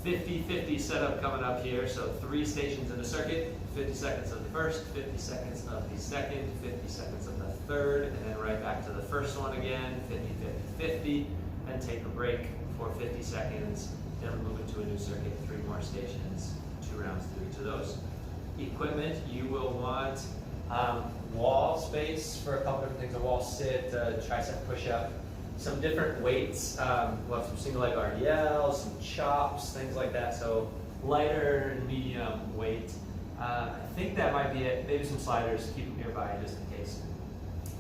50-50 setup coming up here. So 3 stations in a circuit, 50 seconds of the first, 50 seconds of the second, 50 seconds of the third, and then right back to the first one again, 50-50-50, and take a break for 50 seconds, then move into a new circuit, 3 more stations, 2 rounds through each of those. Equipment, you will want wall space for a couple different things, a wall sit, tricep push-up, some different weights. We'll have some single leg RDLs, some chops, things like that. So lighter and medium weight. I think that might be it. Maybe some sliders, keep them nearby just in case.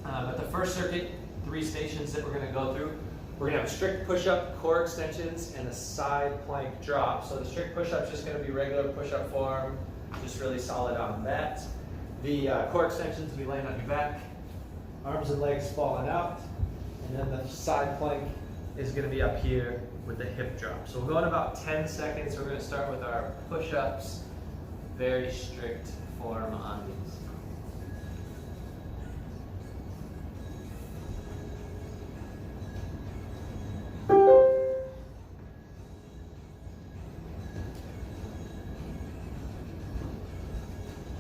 But the first circuit, 3 stations that we're going to go through. We're going to have a strict push-up, core extensions, and a side plank drop. So the strict push-up is just going to be regular push-up form, just really solid on that. The core extensions will be laying on your back, arms and legs falling out. And then the side plank is going to be up here with the hip drop. So we'll go in about 10 seconds. We're going to start with our push-ups. Very strict form on these.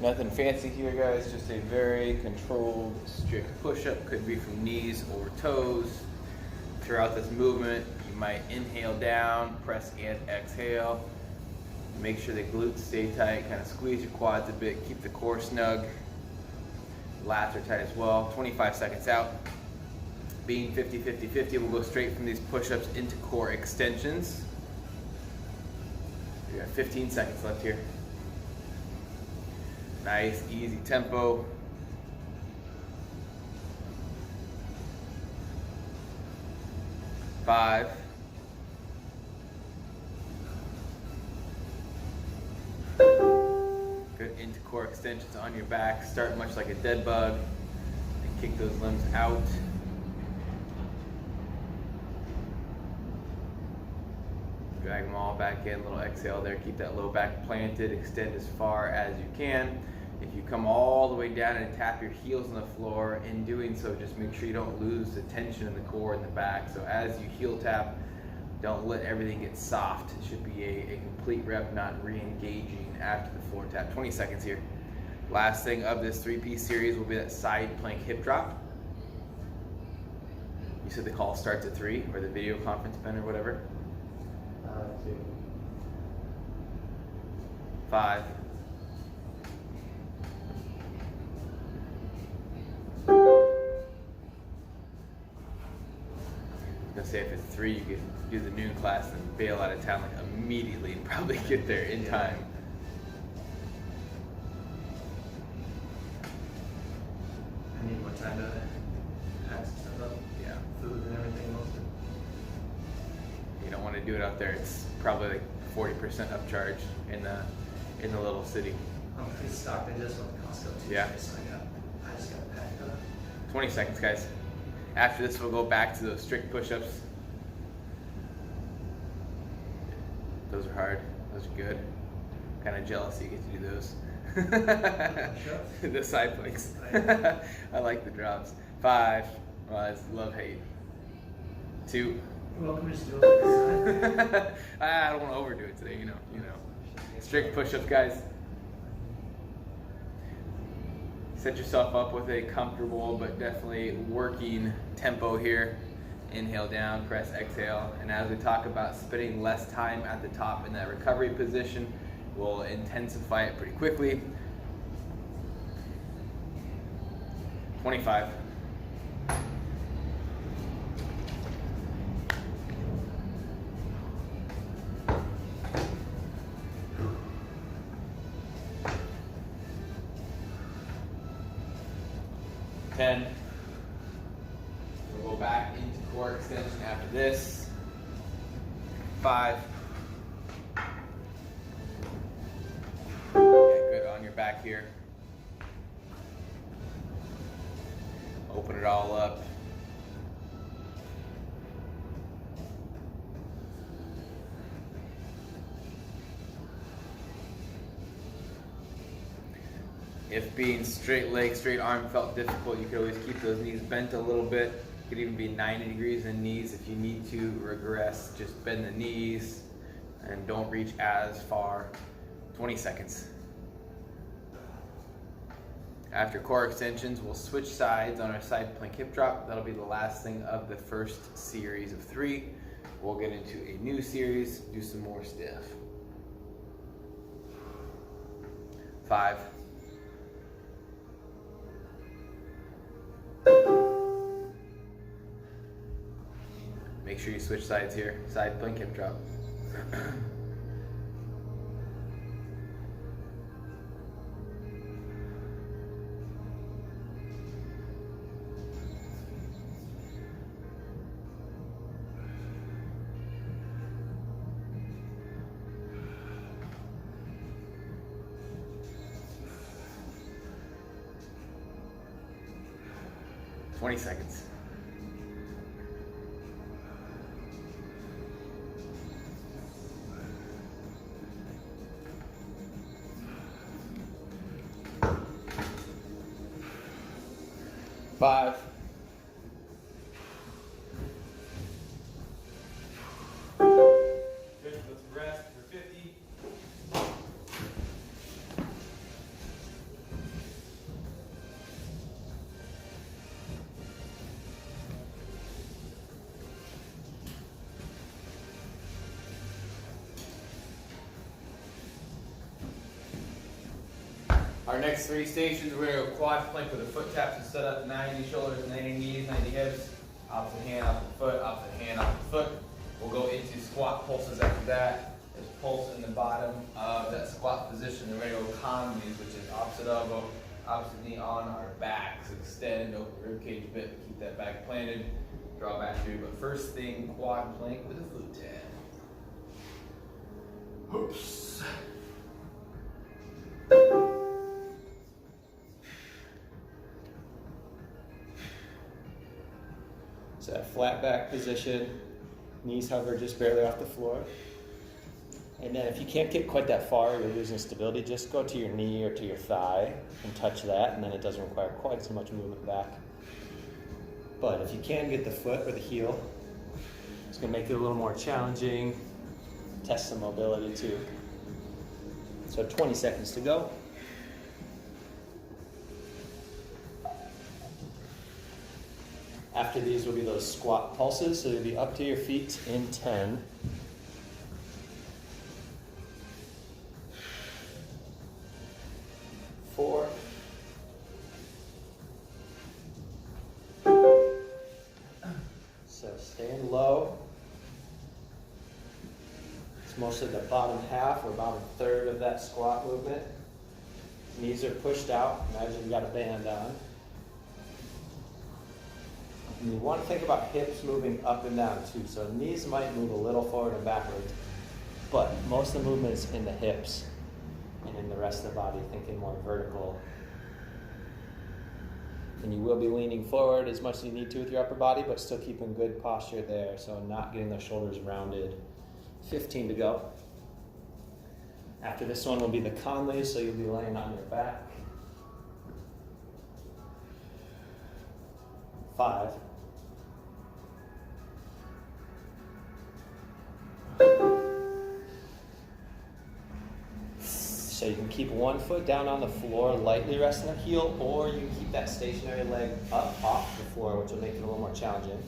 Nothing fancy here, guys, just a very controlled, strict push-up. Could be from knees or toes. Throughout this movement, you might inhale down, press and exhale. Make sure the glutes stay tight, kind of squeeze your quads a bit, keep the core snug. Lats are tight as well. 25 seconds out. Being 50-50-50, we'll go straight from these push-ups into core extensions. We got 15 seconds left here. Nice, easy tempo. Five. Good, into core extensions on your back. Start much like a dead bug and kick those limbs out. Drag them all back in, little exhale there. Keep that low back planted, extend as far as you can. If you come all the way down and tap your heels on the floor, in doing so, just make sure you don't lose the tension in the core and the back. So as you heel tap, don't let everything get soft. It should be a complete rep, not re-engaging after the floor tap. 20 seconds here. Last thing of this 3-piece series will be that side plank hip drop. You said the call starts at 3, or the video conference pen or whatever. 2. 5. I'm gonna say if it's 3, you can do the noon class and bail out of town like immediately and probably get there in time. I need more time to pack some stuff up. Yeah. Food and everything mostly. You don't want to do it out there. It's probably like 40% upcharge in the little city. I'm pretty stocked. I just went to Costco Tuesday, Yeah. so I just got to pack up. 20 seconds, guys. After this, we'll go back to those strict push-ups. Those are hard. Those are good. Kind of jealous you get to do those. The side planks. I like the drops. 5. Well, it's love-hate. 2. Well, can we just do it like this? I don't want to overdo it today, you know. Strict push-ups, guys. Set yourself up with a comfortable but definitely working tempo here. Inhale down, press exhale. And as we talk about spending less time at the top in that recovery position, we'll intensify it pretty quickly. 25. We'll go back into core extension after this. 5. Yeah, good on your back here. Open it all up. If being straight leg, straight arm felt difficult, you could always keep those knees bent a little bit. It could even be 90 degrees in the knees if you need to regress. Just bend the knees and and don't reach as far. 20 seconds. After core extensions, we'll switch sides on our side plank hip drop. That'll be the last thing of the first series of 3. We'll get into a new series, do some more stiff. 5. Make sure you switch sides here. Side plank hip drop. 20 seconds. Five. Good, let's rest for 50. Our next 3 stations, we're going to go quad plank with a foot tap to set up 90 shoulders, 90 knees, 90 hips. Opposite hand, opposite foot, opposite hand, opposite foot. We'll go into squat pulses after that. There's pulse in the bottom of that squat position. Then we're going to go conleys, which is opposite elbow, opposite knee on our backs. Extend, open the rib cage a bit, keep that back planted. Draw back through. But first thing, quad plank with a foot tap. Oops. So that flat back position, knees hover just barely off the floor. And then if you can't get quite that far, you're losing stability, just go to your knee or to your thigh and touch that, and then it doesn't require quite so much movement back. But if you can get the foot or the heel, it's gonna make it a little more challenging, test some mobility too. So 20 seconds to go. After these will be those squat pulses, so you'll be up to your feet in 10. 4. So staying low. It's mostly the bottom half or bottom third of that squat movement. Knees are pushed out. Imagine you've got a band on. And you want to think about hips moving up and down too. So knees might move a little forward and backwards, but most of the movement's in the hips and in the rest of the body, thinking more vertical. And you will be leaning forward as much as you need to with your upper body, but still keeping good posture there. So not getting those shoulders rounded. 15 to go. After this one will be the conleys, so you'll be laying on your back. 5. So you can keep one foot down on the floor, lightly resting the heel, or you can keep that stationary leg up off the floor, which will make it a little more challenging.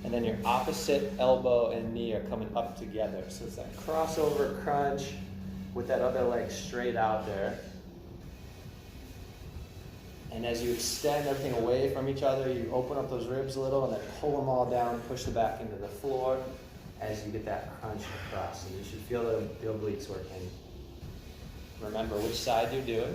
And then your opposite elbow and knee are coming up together. So it's that crossover crunch with that other leg straight out there. And as you extend everything away from each other, you open up those ribs a little and then pull them all down, push the back into the floor as you get that crunch across. And you should feel the obliques working. Remember which side you're doing.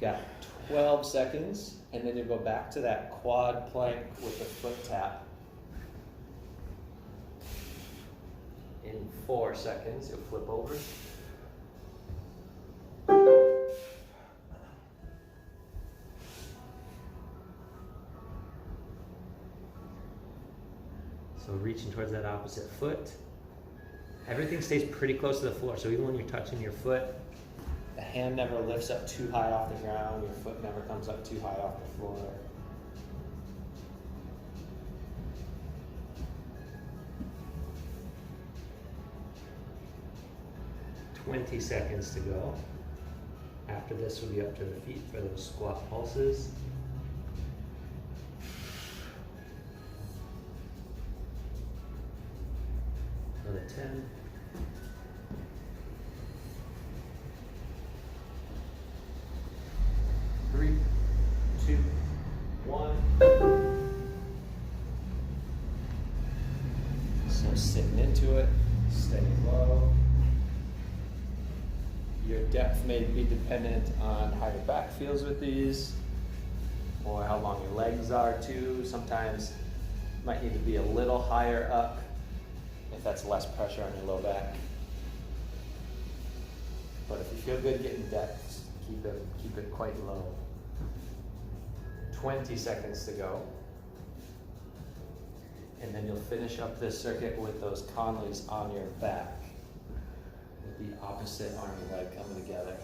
Got 12 seconds, and then you go back to that quad plank with the foot tap. In 4 seconds, you'll flip over. So reaching towards that opposite foot. Everything stays pretty close to the floor, so even when you're touching your foot, the hand never lifts up too high off the ground, your foot never comes up too high off the floor. 20 seconds to go. After this, we'll be up to the feet for those squat pulses. Another 10. 3, 2, 1. So sitting into it, staying low. Your depth may be dependent on how your back feels with these, or how long your legs are too. Sometimes you might need to be a little higher up if that's less pressure on your low back. But if you feel good getting depth, keep it quite low. 20 seconds to go. And then you'll finish up this circuit with those Conleys on your back, with the opposite arm and leg coming together,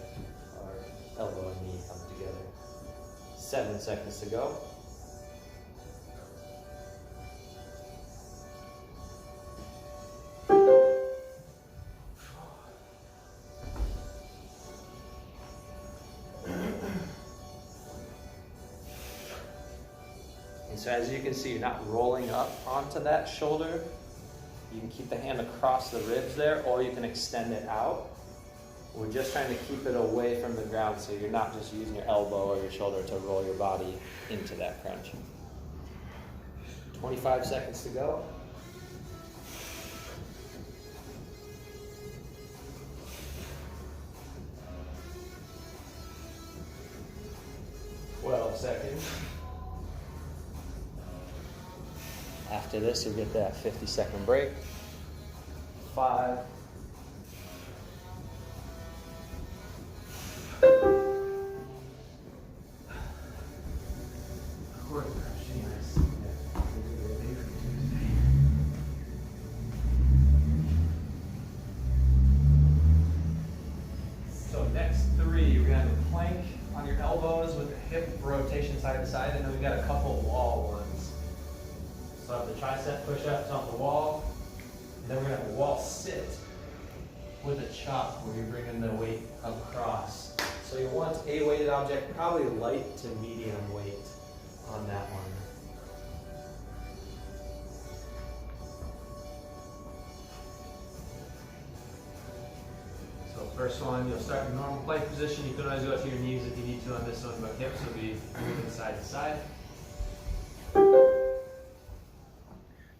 or elbow and knee coming together. 7 seconds to go. And so as you can see, you're not rolling up onto that shoulder. You can keep the hand across the ribs there, or you can extend it out. We're just trying to keep it away from the ground so you're not just using your elbow or your shoulder to roll your body into that crunch. 25 seconds to go. 12 seconds. After this, you'll get that 50-second break. 5. 4. So next 3, we're gonna have a plank on your elbows with the hip rotation side to side, and then we got a couple wall ones. So I have the tricep push-ups on the wall, and then we're gonna have a wall sit with a chop where you're bringing the weight across. So you want a weighted object, probably light to medium weight on that one. So first one, you'll start in normal plank position. You can always go to your knees if you need to on this one, but hips will be moving side to side.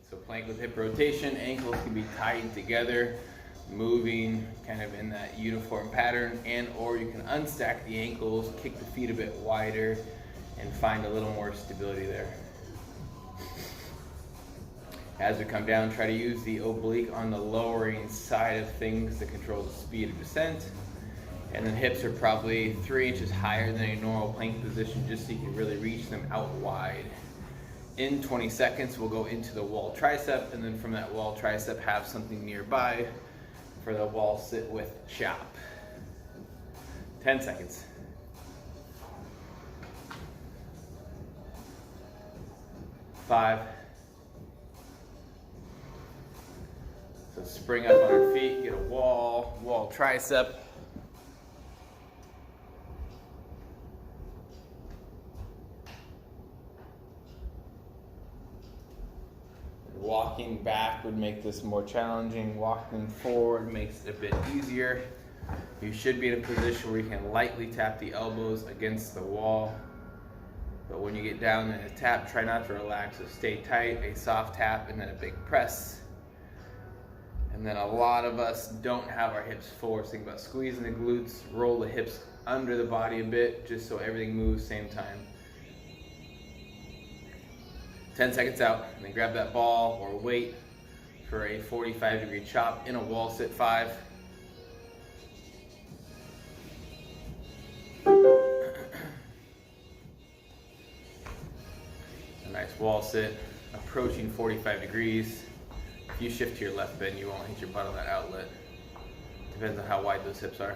So plank with hip rotation, ankles can be tied together, moving kind of in that uniform pattern, and or you can unstack the ankles, kick the feet a bit wider, and find a little more stability there. As we come down, try to use the oblique on the lowering side of things to control the speed of descent. And then hips are probably 3 inches higher than a normal plank position, just so you can really reach them out wide. In 20 seconds, we'll go into the wall tricep, and then from that wall tricep, have something nearby for the wall sit with chop. 10 seconds. 5. So spring up on our feet, get a wall tricep. Walking back would make this more challenging. Walking forward makes it a bit easier. You should be in a position where you can lightly tap the elbows against the wall. But when you get down in a tap, try not to relax. So stay tight, a soft tap, and then a big press. And then a lot of us don't have our hips forward. So think about squeezing the glutes, roll the hips under the body a bit, just so everything moves same time. 10 seconds out, and then grab that ball or weight for a 45-degree chop in a wall sit 5. A nice wall sit, approaching 45 degrees. If you shift to your left bend, you won't hit your butt on that outlet. Depends on how wide those hips are.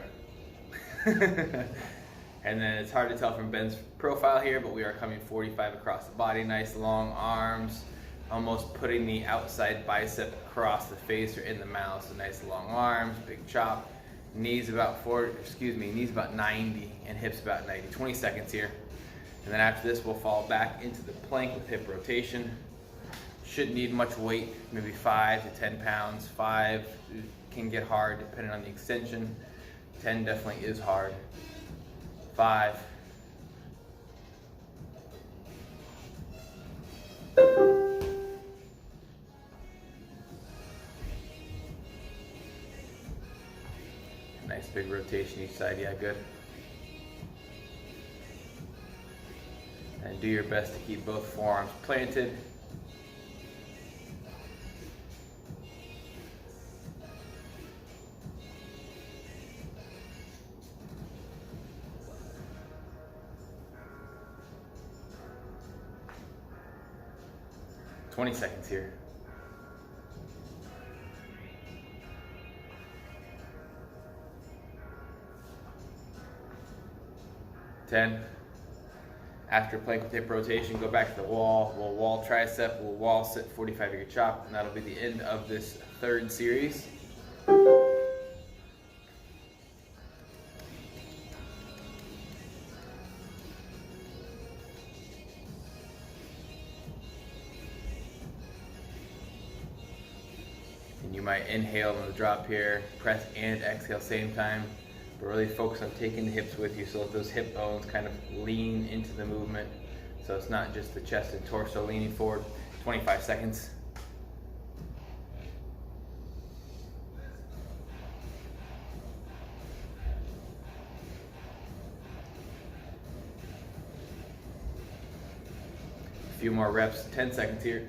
And then it's hard to tell from Ben's profile here, but we are coming 45 across the body. Nice long arms, almost putting the outside bicep across the face or in the mouth. So nice long arms, big chop. knees about 90 and hips about 90. 20 seconds here. And then after this, we'll fall back into the plank with hip rotation. Shouldn't need much weight, maybe 5 to 10 pounds. 5 can get hard depending on the extension. 10 definitely is hard. 5. Nice big rotation each side, yeah, good. And do your best to keep both forearms planted. Seconds here. 10. After plank with hip rotation, go back to the wall. We'll wall tricep, we'll wall sit 45-degree chop, and that'll be the end of this third series. And you might inhale on the drop here, press and exhale same time, but really focus on taking the hips with you so that those hip bones kind of lean into the movement. So it's not just the chest and torso leaning forward. 25 seconds. A few more reps, 10 seconds here.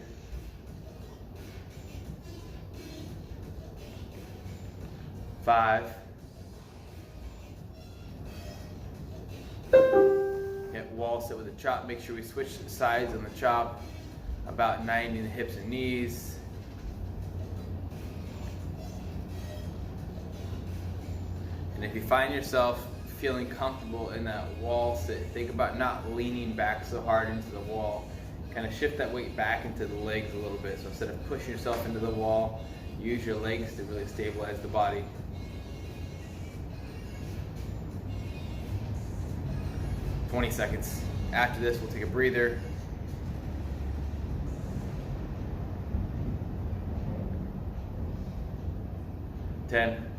5. Hit wall sit with a chop. Make sure we switch sides on the chop. About 90 in the hips and knees. And if you find yourself feeling comfortable in that wall sit, think about not leaning back so hard into the wall. Kind of shift that weight back into the legs a little bit. So instead of pushing yourself into the wall, use your legs to really stabilize the body. 20 seconds. After this, we'll take a breather. Ten.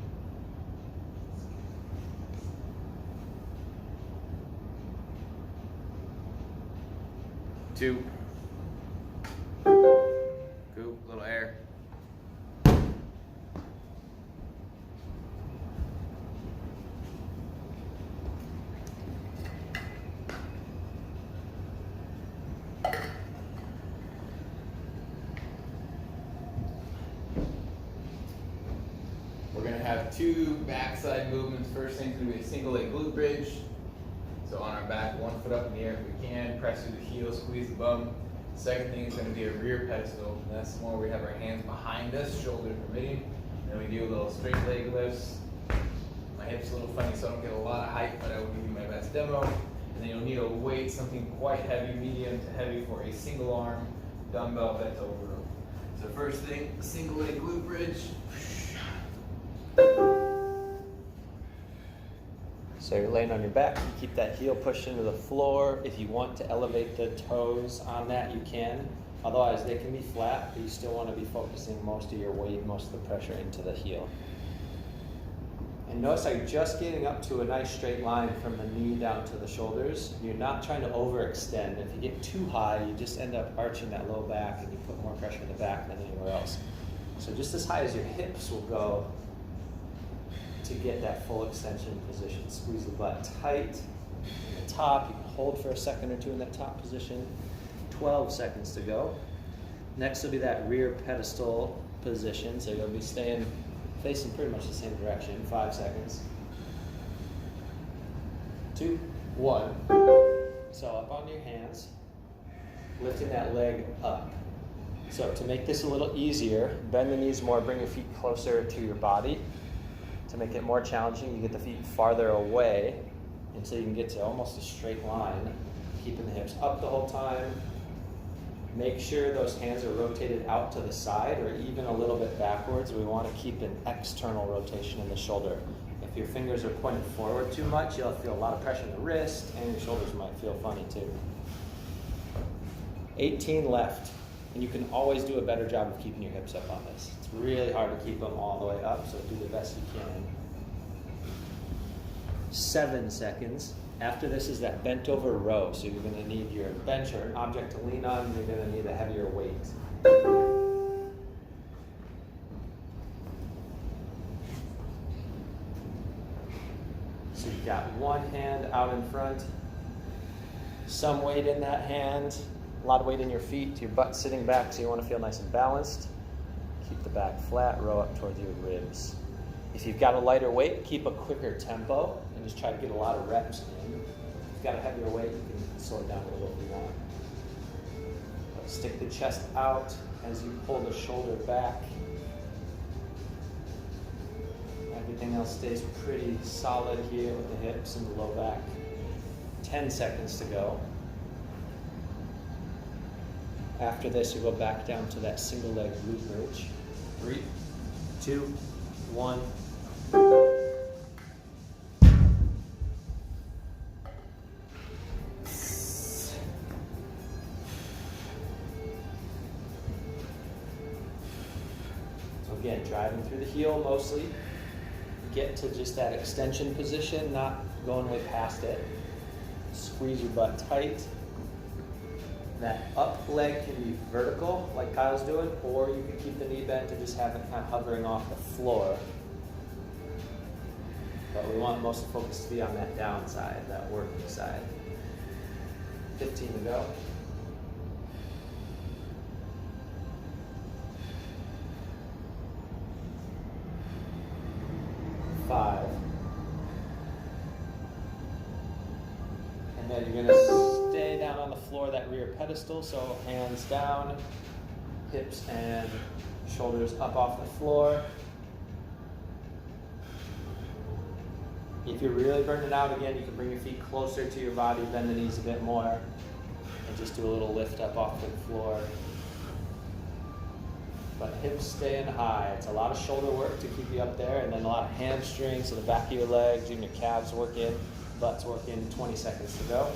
2. Go, little air. 2 backside movements. First thing's going to be a single leg glute bridge. So on our back, 1 foot up in the air if we can. Press through the heel, squeeze the bum. Second thing is going to be a rear pedestal. And that's the one where we have our hands behind us, shoulder permitting. Then we do a little straight leg lifts. My hip's a little funny, so I don't get a lot of height, but I will give you my best demo. And then you'll need a weight, something quite heavy, medium to heavy, for a single arm dumbbell bent over. So first thing, single leg glute bridge. So you're laying on your back, you keep that heel pushed into the floor. If you want to elevate the toes on that, you can. Otherwise, they can be flat, but you still want to be focusing most of your weight, most of the pressure into the heel. And notice how you're just getting up to a nice straight line from the knee down to the shoulders. You're not trying to overextend. If you get too high, you just end up arching that low back and you put more pressure in the back than anywhere else. So just as high as your hips will go to get that full extension position. Squeeze the butt tight in the top. You can hold for a second or two in that top position. 12 seconds to go. Next will be that rear pedestal position. So you'll be staying facing pretty much the same direction. 5 seconds. 2, 1. So up on your hands, lifting that leg up. So to make this a little easier, bend the knees more, bring your feet closer to your body. To make it more challenging, you get the feet farther away until you can get to almost a straight line, keeping the hips up the whole time. Make sure those hands are rotated out to the side or even a little bit backwards. We want to keep an external rotation in the shoulder. If your fingers are pointed forward too much, you'll feel a lot of pressure in the wrist and your shoulders might feel funny too. 18 left, and you can always do a better job of keeping your hips up on this. It's really hard to keep them all the way up, so do the best you can. 7 seconds. After this is that bent over row, so you're going to need your bench or an object to lean on, and you're going to need a heavier weight. So you've got one hand out in front, some weight in that hand, a lot of weight in your feet, your butt sitting back, so you want to feel nice and balanced. Keep the back flat, row up towards your ribs. If you've got a lighter weight, keep a quicker tempo and just try to get a lot of reps in. If you've got a heavier weight, you can slow it down a little if you want. But stick the chest out as you pull the shoulder back. Everything else stays pretty solid here with the hips and the low back. 10 seconds to go. After this, you go back down to that single leg glute bridge. 3, 2, 1. So again, driving through the heel mostly. Get to just that extension position, not going way past it. Squeeze your butt tight. That up leg can be vertical, like Kyle's doing, or you can keep the knee bent and just have it kind of hovering off the floor. But we want most of the focus to be on that down side, that working side. 15 to go. 5. And then you're gonna stay down on the floor, that rear pedestal, so hands down, hips and shoulders up off the floor. If you're really burning out again, you can bring your feet closer to your body, bend the knees a bit more, and just do a little lift up off the floor. But hips staying high. It's a lot of shoulder work to keep you up there, and then a lot of hamstrings, so the back of your legs, even your calves working, butt's working. 20 seconds to go.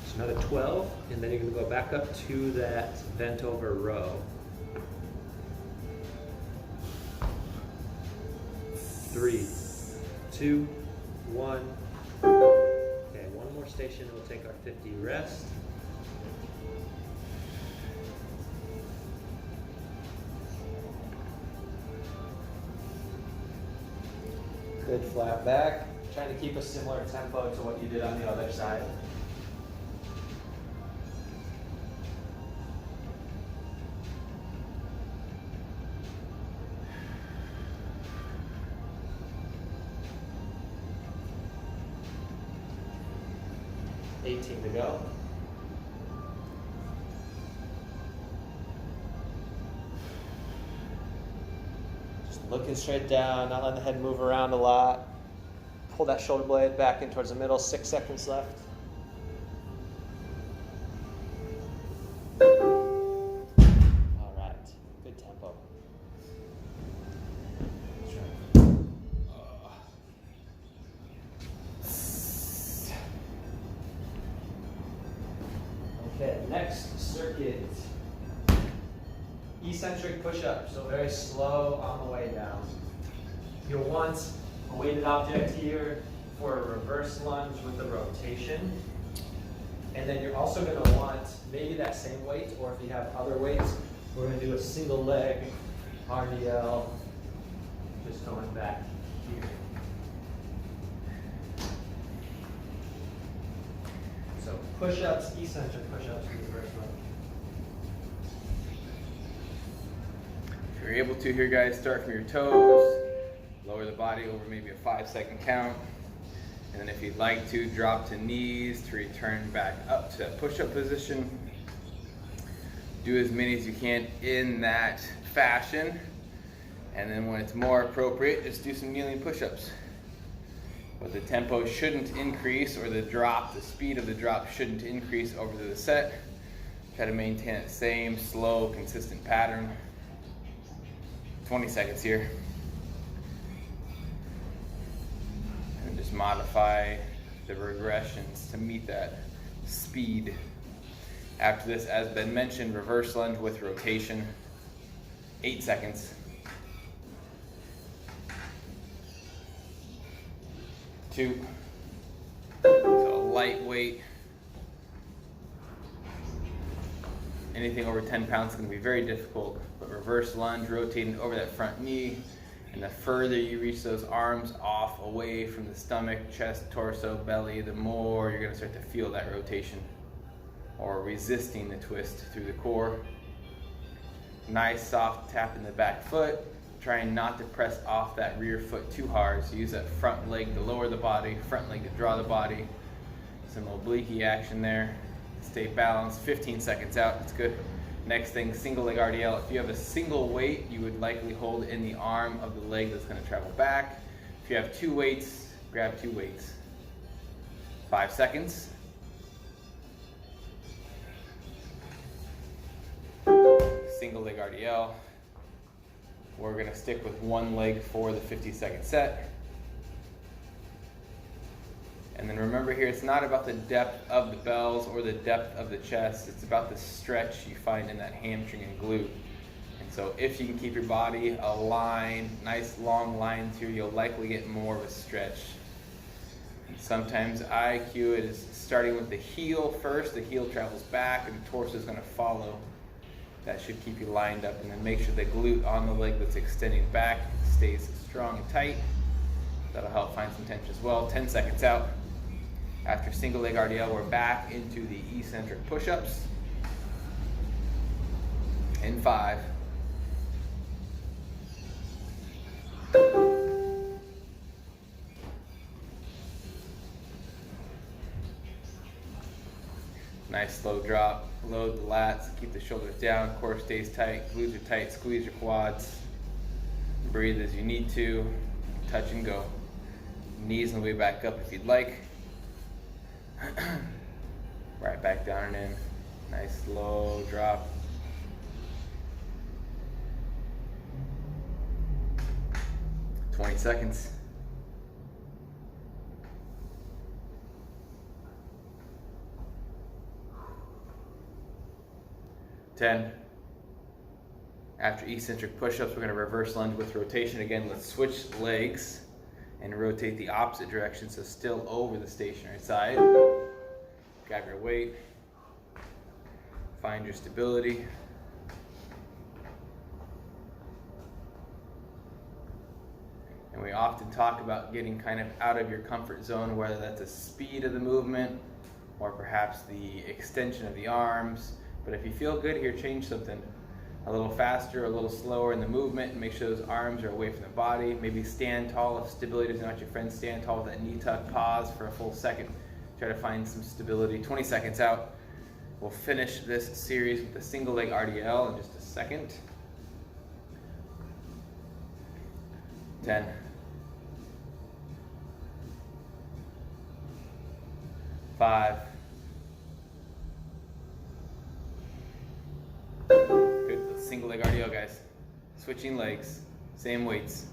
So another 12, and then you're going to go back up to that bent over row. 3, 2, 1. One more station, we'll take our 50 rest. Good flat back. Trying to keep a similar tempo to what you did on the other side. To go. Just looking straight down, not letting the head move around a lot. Pull that shoulder blade back in towards the middle. 6 seconds left. All right, good tempo. Okay, next circuit. Eccentric push-up, so very slow on the way down. You'll want a weighted object here for a reverse lunge with the rotation. And then you're also going to want maybe that same weight, or if you have other weights, we're going to do a single leg RDL, just going back here. So push-ups, eccentric push-ups for the first one. If you're able to here, guys, start from your toes, lower the body over maybe a 5-second count, and then if you'd like to, drop to knees to return back up to that push-up position. Do as many as you can in that fashion, and then when it's more appropriate, just do some kneeling push-ups. But the tempo shouldn't increase, or the speed of the drop shouldn't increase over the set. Try to maintain that same slow, consistent pattern. 20 seconds here. And just modify the regressions to meet that speed. After this, as been mentioned, reverse lunge with rotation. 8 seconds. 2. So lightweight. Anything over 10 pounds is going to be very difficult, but reverse lunge, rotating over that front knee, and the further you reach those arms off away from the stomach, chest, torso, belly, the more you're going to start to feel that rotation, or resisting the twist through the core. Nice soft tap in the back foot, trying not to press off that rear foot too hard, so use that front leg to lower the body, front leg to draw the body. Some oblique action there. Stay balanced. 15 seconds out. That's good. Next thing, single leg RDL. If you have a single weight, you would likely hold in the arm of the leg that's going to travel back. If you have 2 weights, grab 2 weights. 5 seconds. Single leg RDL. We're going to stick with 1 leg for the 50-second set. And then remember here, it's not about the depth of the bells or the depth of the chest. It's about the stretch you find in that hamstring and glute. And so if you can keep your body aligned, nice long lines here, you'll likely get more of a stretch. And sometimes I cue it as starting with the heel first. The heel travels back and the torso is going to follow. That should keep you lined up. And then make sure the glute on the leg that's extending back stays strong and tight. That'll help find some tension as well. 10 seconds out. After single leg RDL, we're back into the eccentric push-ups. In 5. Nice slow drop. Load the lats, keep the shoulders down, core stays tight, glutes are tight, squeeze your quads. Breathe as you need to, touch and go. Knees on the way back up if you'd like. Right back down and in. Nice slow drop. "20 seconds. "10. After eccentric push-ups, we're going to reverse lunge with rotation. Again, let's switch legs and rotate the opposite direction, so still over the stationary side. Grab your weight. Find your stability. And we often talk about getting kind of out of your comfort zone, whether that's the speed of the movement or perhaps the extension of the arms. But if you feel good here, change something. A little faster, a little slower in the movement, and make sure those arms are away from the body. Maybe stand tall if stability doesn't want your friend. Stand tall with that knee tuck. Pause for a full second. Try to find some stability. 20 seconds out. We'll finish this series with a single leg RDL in just a second. 10. 5. Good. Single leg RDL, guys. Switching legs. Same weights.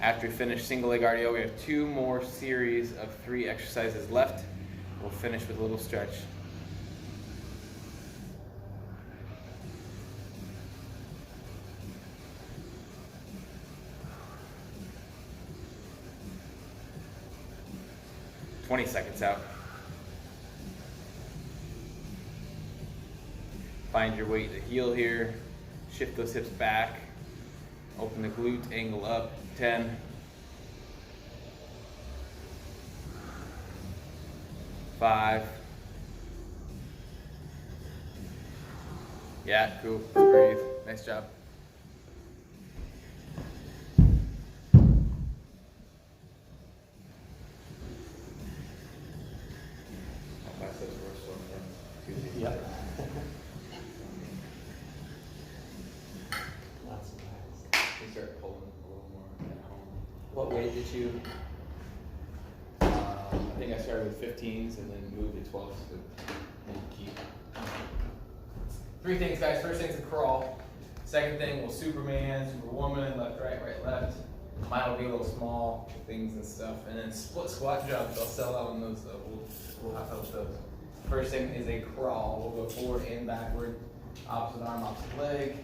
After we finish single leg RDL, we have 2 more series of 3 exercises left. We'll finish with a little stretch. "20 seconds out. Find your weight at the heel here. Shift those hips back. Open the glute, angle up. 10. 5. Yeah, cool. Breathe. Nice job. Yep. Lots of nice. What weight did you? I think I started with 15s and then moved to 12s and keep. 3 things, guys. First thing's a crawl. Second thing, we'll Superman, Superwoman, left, right, right, left. Mine will be a little small, things and stuff. And then split squat jumps. I'll sell out on those though. We'll have those. First thing is a crawl. We'll go forward and backward. Opposite arm, opposite leg.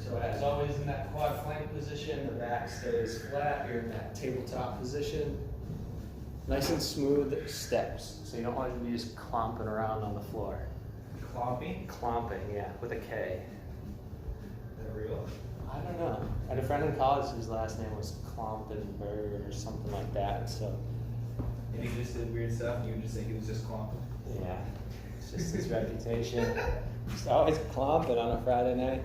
So as always in that quad plank position, the back stays flat. You're in that tabletop position. Nice and smooth steps. So you don't want to be just clomping around on the floor. Clomping? Clomping, yeah, with a K. Is that real? I don't know. I had a friend in college whose last name was Klompenberg or something like that. So And he just did weird stuff and you would just say he was just clomping? yeah, it's just his reputation. Just always clomping on a Friday night.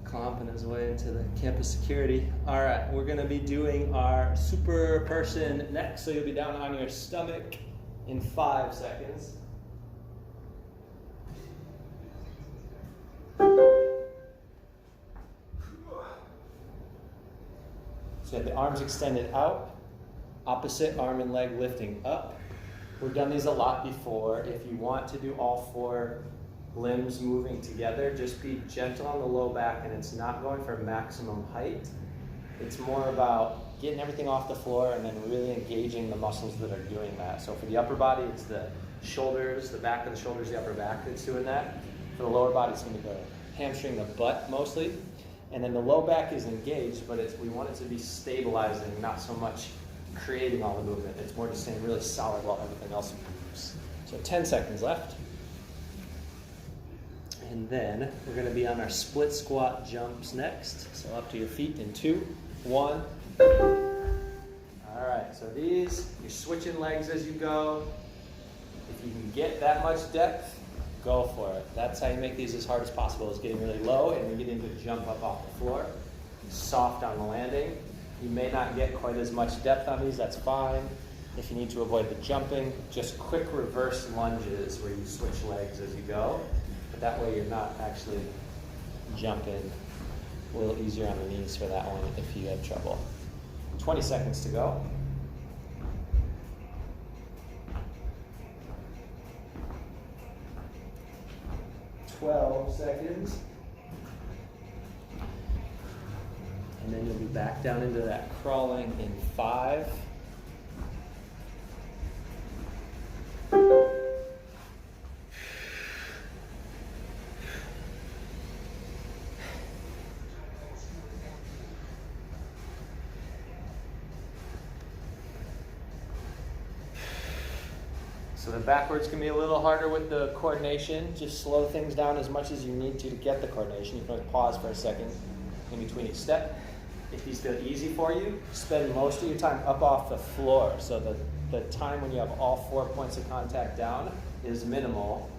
Clomping his way into the campus security. All right, we're gonna be doing our super person next. So you'll be down on your stomach in 5 seconds. So you have the arms extended out, opposite arm and leg lifting up. We've done these a lot before. If you want to do all 4 limbs moving together, just be gentle on the low back, and it's not going for maximum height. It's more about getting everything off the floor and then really engaging the muscles that are doing that. So for the upper body, it's the shoulders, the back of the shoulders, the upper back that's doing that. For the lower body, it's going to be the hamstring, the butt mostly. And then the low back is engaged, but we want it to be stabilizing, not so much creating all the movement. It's more just staying really solid while everything else moves. So 10 seconds left. And then we're going to be on our split squat jumps next. So up to your feet in 2, 1. All right, so these, you're switching legs as you go. If you can get that much depth, go for it. That's how you make these as hard as possible, is getting really low and then getting to jump up off the floor. Soft on the landing. You may not get quite as much depth on these, that's fine. If you need to avoid the jumping, just quick reverse lunges where you switch legs as you go. But that way you're not actually jumping. A little easier on the knees for that one if you have trouble. 20 seconds to go. $12 seconds. And then you'll be back down into that crawling in 5. So the backwards can be a little harder with the coordination. Just slow things down as much as you need to get the coordination. You can always pause for a second in between each step. If these feel easy for you, spend most of your time up off the floor. So the time when you have all 4 points of contact down is minimal.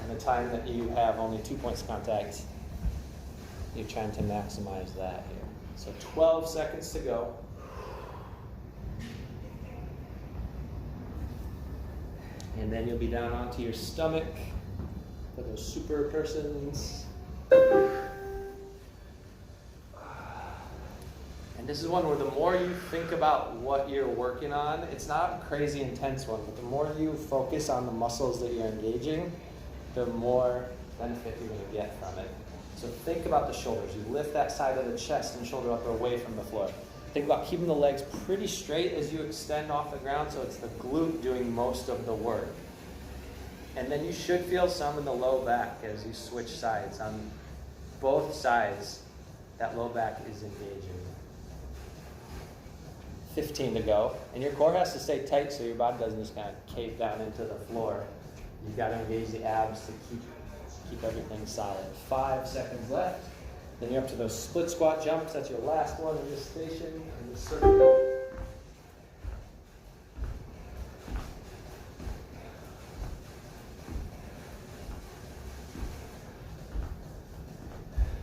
And the time that you have only 2 points of contact, you're trying to maximize that here. So 12 seconds to go. And then you'll be down onto your stomach for those super persons. And this is one where the more you think about what you're working on, it's not a crazy intense one, but the more you focus on the muscles that you're engaging, the more benefit you're going to get from it. So think about the shoulders. You lift that side of the chest and shoulder up away from the floor. Think about keeping the legs pretty straight as you extend off the ground, so it's the glute doing most of the work. And then you should feel some in the low back as you switch sides. On both sides, that low back is engaging. 15 to go. And your core has to stay tight so your body doesn't just kind of cave down into the floor. You've got to engage the abs to keep everything solid. 5 seconds left. Then you're up to those split squat jumps. That's your last one in this station, in this circle.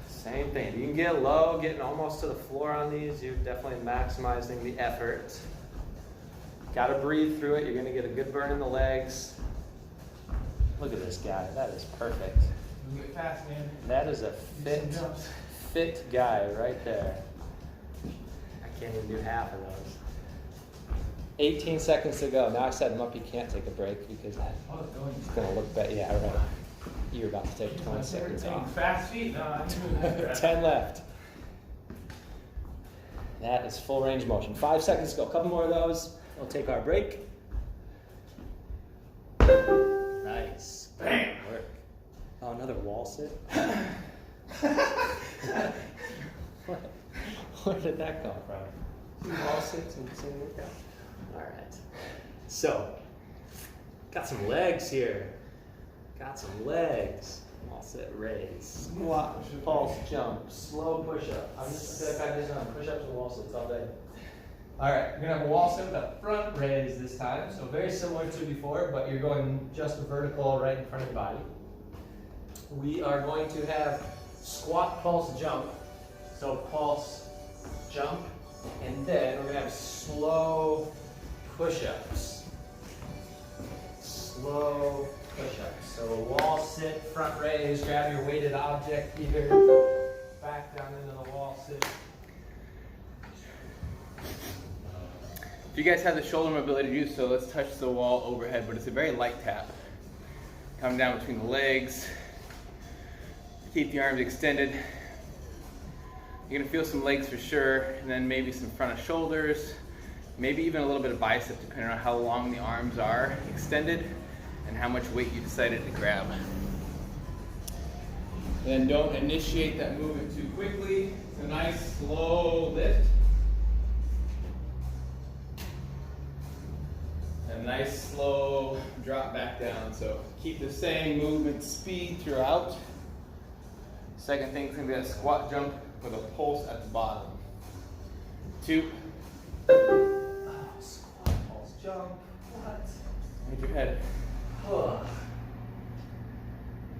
Same thing. If you can get low, getting almost to the floor on these, you're definitely maximizing the effort. Gotta breathe through it. You're gonna get a good burn in the legs. Look at this guy. That is perfect. Get fast, man. That is a fit guy right there. I can't even do half of those. 18 seconds to go. Now I set him up. He can't take a break because it's gonna look bad. Yeah, right. You're about to take 20 seconds off. Fast feet? No, I'm doing 10 left. That is full range motion. 5 seconds to go. A couple more of those. We'll take our break. Nice. Bam. Work. Oh, another wall sit? Where did that come from? 2 wall sits in the same workout? All right. So, got some legs here. Got some legs. Wall sit, raise, squat, pulse, jump, slow push-up. I feel like I've just done push-ups and wall sits all day. All right, you're gonna have a wall sit with a front raise this time. So very similar to before, but you're going just vertical right in front of your body. We are going to have squat, pulse, jump. So pulse, jump, and then we're gonna have slow push-ups. Slow push-ups. So wall sit, front raise, grab your weighted object here, back down into the wall sit. If you guys have the shoulder mobility to do so, let's touch the wall overhead, but it's a very light tap. Come down between the legs. Keep the arms extended. You're gonna feel some legs for sure, and then maybe some front of shoulders, maybe even a little bit of bicep, depending on how long the arms are extended and how much weight you decided to grab. Then don't initiate that movement too quickly. It's a nice slow lift. A nice slow drop back down. So keep the same movement speed throughout. Second thing is going to be that squat jump with a pulse at the bottom. 2. Squat, pulse, jump. What? Hit your head. Oh.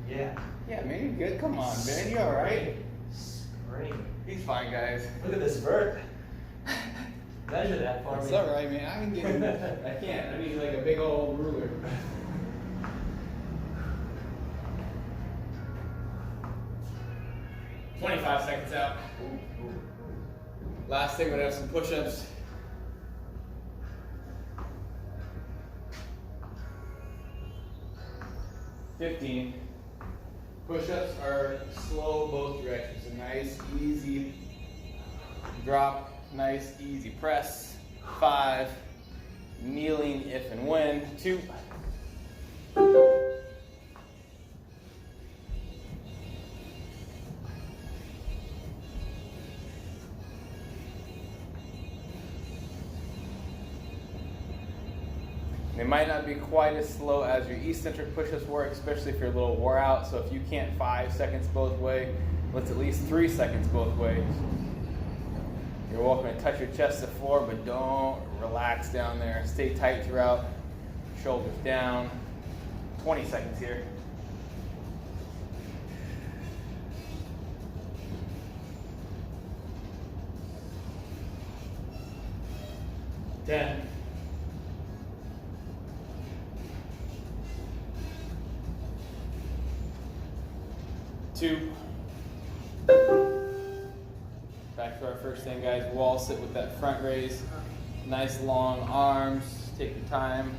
Yeah. Yeah, man, you're good. Come on, man. You all right? Scream. He's fine, guys. Look at this vert. Measure that for It's me. all right, man. I can get in there. I can't. I need like a big old ruler. – 25 seconds out. Last thing, we're gonna have some push-ups. $15. Push-ups are slow both directions. A nice, easy drop, nice, easy press. 5. Kneeling if and when. 2. They might not be quite as slow as your eccentric push-ups were, especially if you're a little wore out. So if you can't 5 seconds both ways, let's at least 3 seconds both ways. You're welcome to touch your chest to the floor, but don't relax down there. Stay tight throughout. Shoulders down. 20 seconds here. Ten. 2. Back to our first thing, guys. Wall sit with that front raise. Nice long arms. Take your time.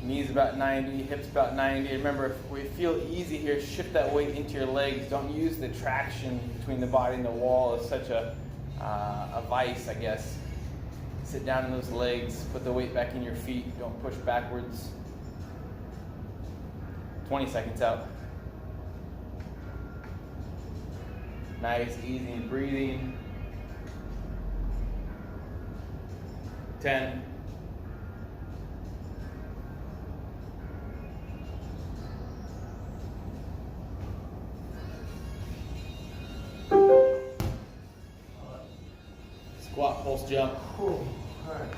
Knees about 90, hips about 90. Remember, if we feel easy here, shift that weight into your legs. Don't use the traction between the body and the wall as such a vice, I guess. Sit down in those legs, put the weight back in your feet, don't push backwards. 20 seconds out. Nice, easy breathing. 10. 5. Squat, pulse, jump. All right.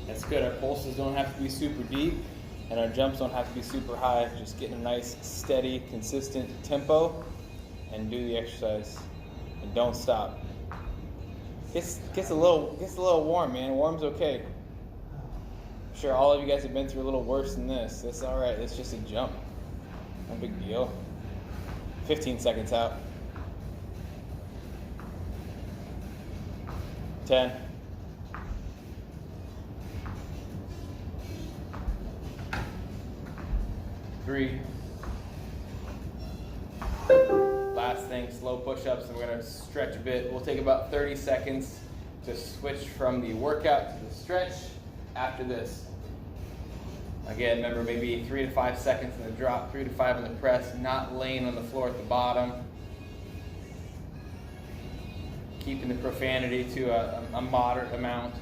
That's good. Our pulses don't have to be super deep. And our jumps don't have to be super high, just getting a nice, steady, consistent tempo and do the exercise. And don't stop. Gets a little warm, man. Warm's okay. I'm sure all of you guys have been through a little worse than this. That's all right. It's just a jump. No big deal. 15 seconds out. 10. 3. Last thing, slow push-ups, and we're gonna stretch a bit. We'll take about 30 seconds to switch from the workout to the stretch after this. Again, remember maybe 3 to 5 seconds in the drop, 3 to 5 in the press, not laying on the floor at the bottom. Keeping the profanity to a moderate amount.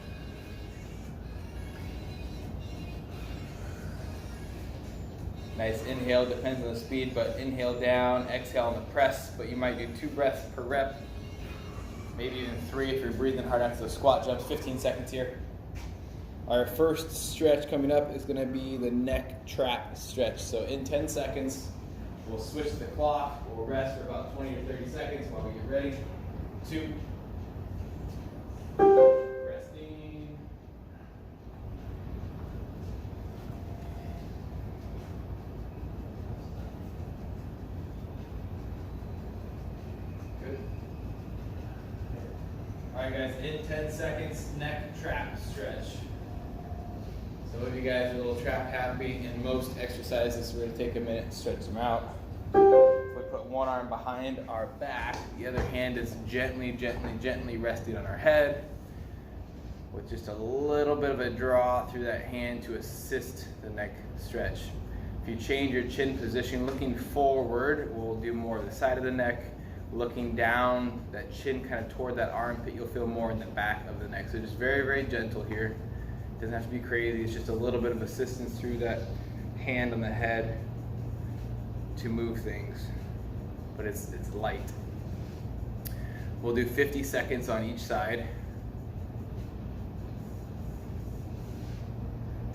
Nice inhale, depends on the speed, but inhale down, exhale on the press, but you might do 2 breaths per rep, maybe even 3 if you're breathing hard after the squat jumps. 15 seconds here. Our first stretch coming up is gonna be the neck trap stretch. So in 10 seconds, we'll switch the clock, we'll rest for about 20 or 30 seconds while we get ready. 2, resting. Good. All right, guys, in 10 seconds, neck trap stretch. So if you guys are a little trap happy, in most exercises, we're gonna take a minute and stretch them out. If we put one arm behind our back, the other hand is gently, gently, gently resting on our head with just a little bit of a draw through that hand to assist the neck stretch. If you change your chin position, looking forward, we'll do more of the side of the neck. Looking down, that chin kind of toward that armpit, you'll feel more in the back of the neck. So just very, very gentle here. Doesn't have to be crazy, it's just a little bit of assistance through that hand on the head to move things, but it's light. We'll do 50 seconds on each side.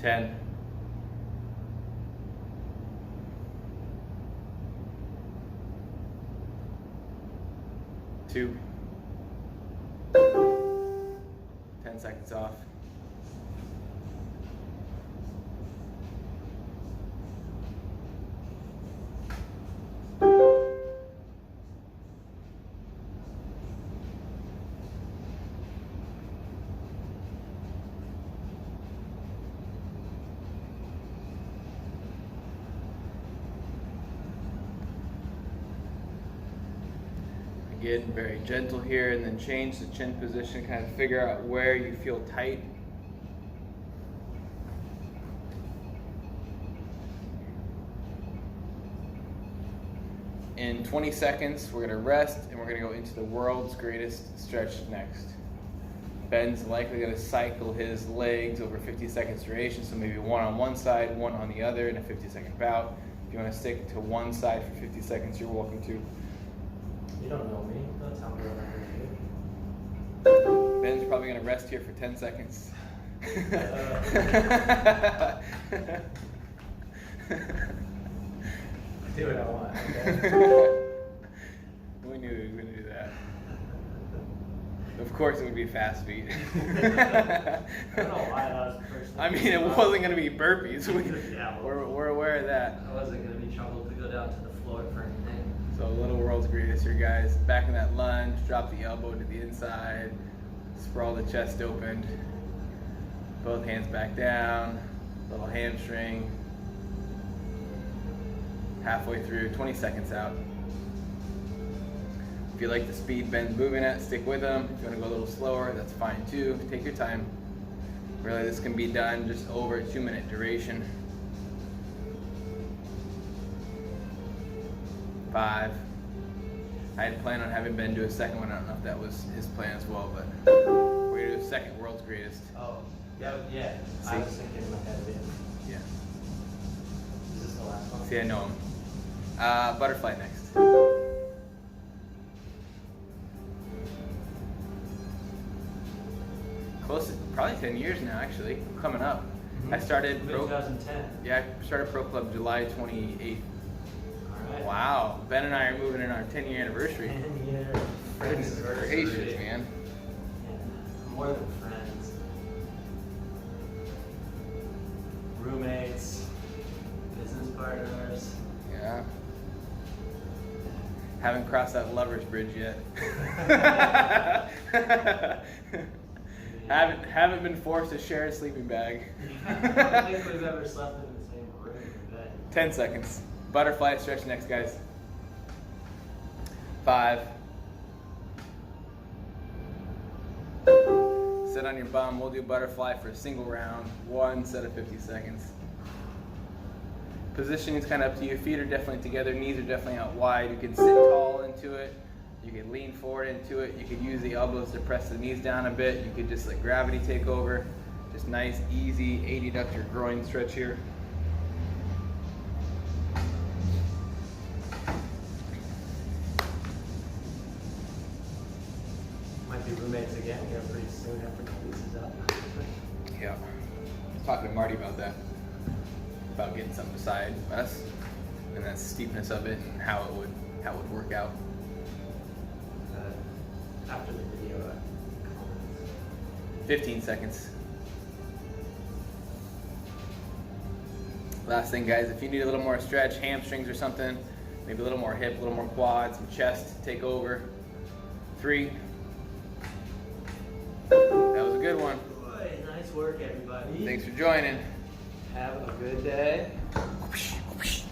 10. 2. 10 seconds off. 'Again, very gentle here, and then change the chin position, kind of figure out where you feel tight. In 20 seconds, we're gonna rest, and we're gonna go into the world's greatest stretch next. Ben's likely gonna cycle his legs over 50 seconds duration, so maybe one on one side, one on the other in a 50-second bout. If you wanna stick to one side for 50 seconds, you're welcome to. You don't know me. Don't tell me what I'm gonna do. Ben's probably gonna rest here for 10 seconds. Do what I want. Okay? We knew he was gonna do that. Of course, it would be fast beat. I don't know why that was personally. I mean, it wasn't gonna be burpees. Yeah, We're aware of that. I wasn't going to be troubled to go down to the floor for anything. So, little world's greatest here, guys. Back in that lunge, drop the elbow to the inside, sprawl the chest open, both hands back down, little hamstring. Halfway through, 20 seconds out. If you like the speed Ben's moving at, stick with him. If you want to go a little slower, that's fine too. Take your time. Really, this can be done just over a 2-minute duration. 5. I had planned on having Ben do a second one. I don't know if that was his plan as well, but we're gonna do a second world's greatest. Oh, yeah. See? I was thinking in my head of it. Yeah. Is this the last one? See, I know him. Butterfly next. Close to probably 10 years now, actually. Coming up. I started In pro. 2010. Yeah, I started pro club July 28th. All right. Wow, Ben and I are moving in our 10-year anniversary. 10 year Goodness anniversary. gracious, man. Yeah, more than friends. Roommates, business partners. Yeah. Haven't crossed that lover's bridge yet. Haven't been forced to share a sleeping bag. I don't think we've ever slept in the same room in bed. 10 seconds. Butterfly stretch next, guys. 5. Sit on your bum. We'll do butterfly for a single round. 1 set of 50 seconds. Positioning is kind of up to you. Feet are definitely together. Knees are definitely out wide. You can sit tall into it. You can lean forward into it. You could use the elbows to press the knees down a bit. You could just let gravity take over. Just nice, easy adductor groin stretch here. Might be roommates again here pretty soon after the lease is up. Yeah. I was talking to Marty about that. About getting something beside us and that steepness of it and how it would work out. After the video, 15 seconds. Last thing, guys, if you need a little more stretch, hamstrings or something, maybe a little more hip, a little more quads, some chest, take over. 3. That was a good one. boy, nice work, everybody. Thanks for joining. Have a good day. Whoosh, whoosh.